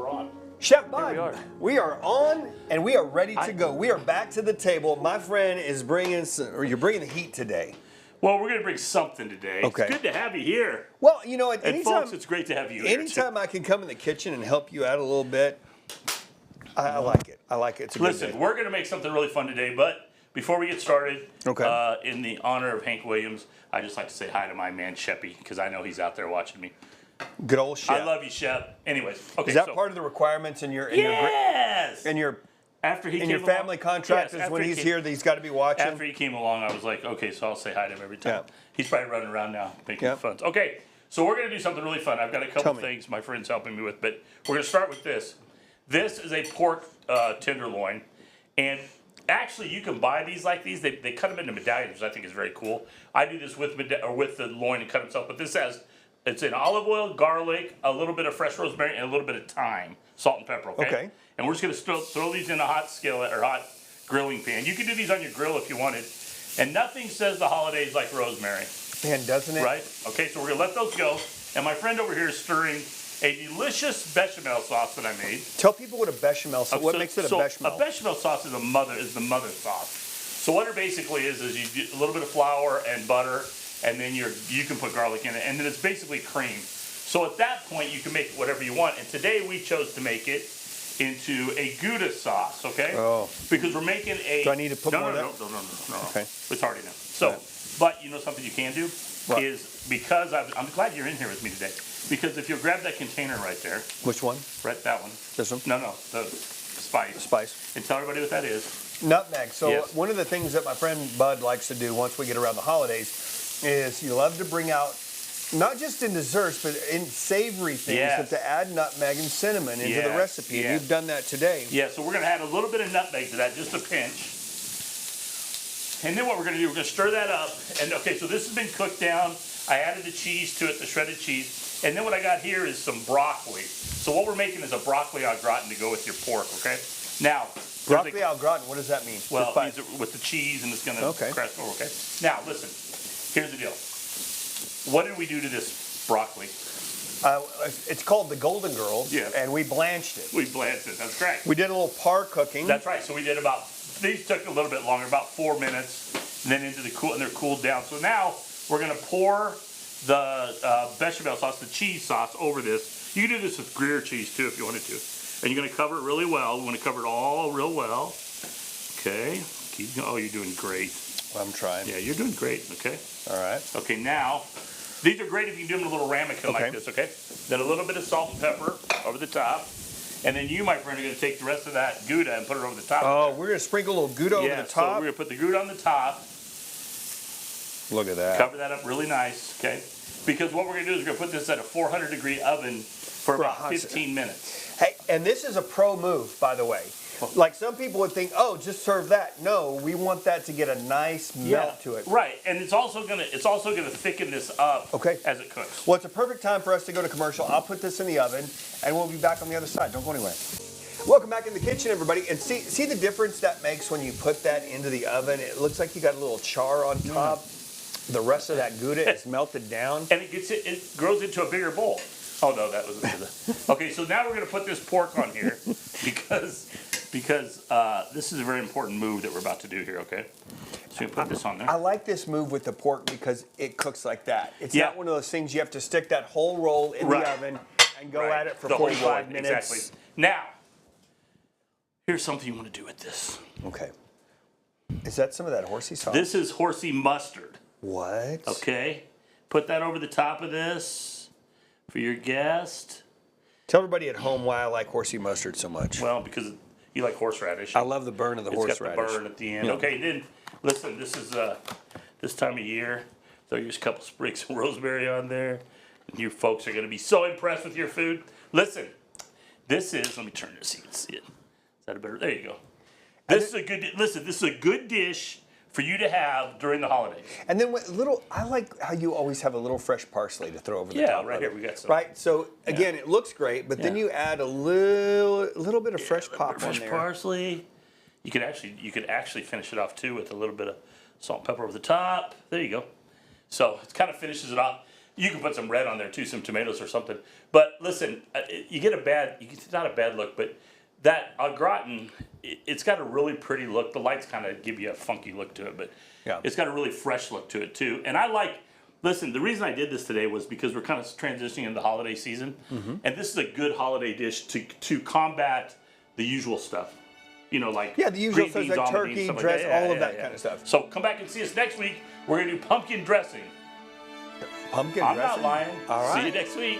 we're on. Chef Bud, Here we are on and we are ready to go. We are back to the table. My friend is bringing you're bringing the heat today. Well, we're going to bring something today. Okay. It's good to have you here. Well, you know, And folks, it's great to have you here. Anytime I can come in the kitchen and help you out a little bit, I like it. I like it. It's a good Listen, day. we're going to make something really fun today, but before we get started, Okay. In the honor of Hank Williams, I just like to say hi to my man Sheppy, because I know he's out there watching me. Good old Chef. I love you, Shep. Anyways, okay. Is that part of the requirements in your After he in came your family along, contract yes, is when after he's he here that he's got to be watching? After he came along, I was like, okay, so I'll say hi to him every time. Yeah. He's probably running around now making Yeah. fun. Okay, so we're going to do something really fun. I've got a couple Tell me. things my friend's helping me with, but we're going to start with this. This is a pork tenderloin, and actually you can buy these like these. They cut them into medallions, which I think is very cool. I do this with the loin and cut himself, but this it's in olive oil, garlic, a little bit of fresh rosemary, and a little bit of thyme, salt and pepper. Okay. And we're just going to throw these in a hot skillet or hot grilling pan. You can do these on your grill if you wanted. And nothing says the holidays like rosemary. Man, doesn't it? Right? Okay, so we're going to let those go. And my friend over here is stirring a delicious bechamel sauce that I made. Tell people what a bechamel sauce. What makes it a bechamel? A bechamel sauce is the mother sauce. So what it basically is you do a little bit of flour and butter, and then you can put garlic in it, and then it's basically cream. So at that point, you can make it whatever you want. And today we chose to make it into a Gouda sauce, okay? Oh. Because we're making a... Do I need to put more of that? No. Okay. It's already done. So, but you know something you can do? What? Is because I'm glad you're in here with me today. Because if you'll grab that container right there. Which one? Right, that one. This one? No, the spice. Spice. And tell everybody what that is. Nutmeg. So Yes. one of the things that my friend Bud likes to do once we get around the holidays is you love to bring out, not just in desserts, but in savory things, Yes. but to add nutmeg and cinnamon into the Yes, recipe. And yes. you've done that today. Yeah, so we're going to add a little bit of nutmeg to that, just a pinch. And then what we're going to do, we're going to stir that up. And okay, so this has been cooked down. I added the cheese to it, the shredded cheese. And then what I got here is some broccoli. So what we're making is a broccoli au gratin to go with your pork, okay? Now, Broccoli au gratin, what does that mean? well, it means with the cheese, and it's going to crash over, okay? Now, listen, here's the deal. What did we do to this broccoli? It's called the Golden Girl, Yes. and we blanched it. We blanched it, that's correct. We did a little par cooking. That's right. So we did these took a little bit longer, about 4 minutes, and then into and they're cooled down. So now we're going to pour the bechamel sauce, the cheese sauce, over this. You can do this with Gruyere cheese too if you wanted to. And you're going to cover it really well. We want to cover it all real well. Okay. Keep going. Oh, you're doing great. I'm trying. Yeah, you're doing great. Okay. All right. Okay, now, these are great if you can do them in a little ramekin like this, okay? Then a little bit of salt and pepper over the top. And then you, my friend, are going to take the rest of that Gouda and put it over the top. Oh, we're going to sprinkle a little Gouda over the top? So we're going to put the Gouda on the top. Look at that. Cover that up really nice, okay? Because what we're going to do is we're going to put this at a 400-degree oven for about 15 minutes. Hey, and this is a pro move, by the way. Like some people would think, oh, just serve that. No, we want that to get a nice melt to it. Right, and it's also gonna thicken this up as it cooks. Well, it's a perfect time for us to go to commercial. I'll put this in the oven, and we'll be back on the other side. Don't go anywhere. Welcome back in the kitchen, everybody. And see the difference that makes when you put that into the oven. It looks like you got a little char on top. The rest of that Gouda is melted down, and it grows into a bigger bowl. Oh no, that was okay. So now we're gonna put this pork on here because this is a very important move that we're about to do here, okay? So you put this on there. I like this move with the pork because it cooks like that. It's not one of those things you have to stick that whole roll in the oven and go at it for 45 minutes. Exactly. Now, here's something you want to do with this. Okay. Is that some of that horsey sauce? This is horsey mustard. What? Okay. Put that over the top of this for your guest. Tell everybody at home why I like horsey mustard so much. Well, because you like horseradish. I love the burn of the horseradish. It's got the burn at the end. Yeah. Okay, then listen. This is this time of year. Throw just a couple sprigs of rosemary on there, and you folks are going to be so impressed with your food. Listen, this is. Let me turn this so you can see it. Is that a better? There you go. This is a good. Listen, this is a good dish for you to have during the holidays. And then I like how you always have a little fresh parsley to throw over the top. Yeah, right here we got some. Right, so again, it looks great, but then you add a little bit of fresh pop on there. Fresh parsley. You could actually finish it off too with a little bit of salt and pepper over the top. There you go. So it kind of finishes it off. You can put some red on there too, some tomatoes or something. But listen, you get a bad, it's not a bad look, but that au gratin, it's got a really pretty look. The lights kind of give you a funky look to it, but it's got a really fresh look to it too. And I like, listen, the reason I did this today was because we're kind of transitioning into the holiday season. And this is a good holiday dish to combat the usual stuff. You know, like the usual green stuff, beans, like almond turkey, beans, stuff dress, like that. all of that kind of stuff. So come back and see us next week. We're going to do pumpkin dressing. Pumpkin I'm dressing? not lying. All right. See you next week.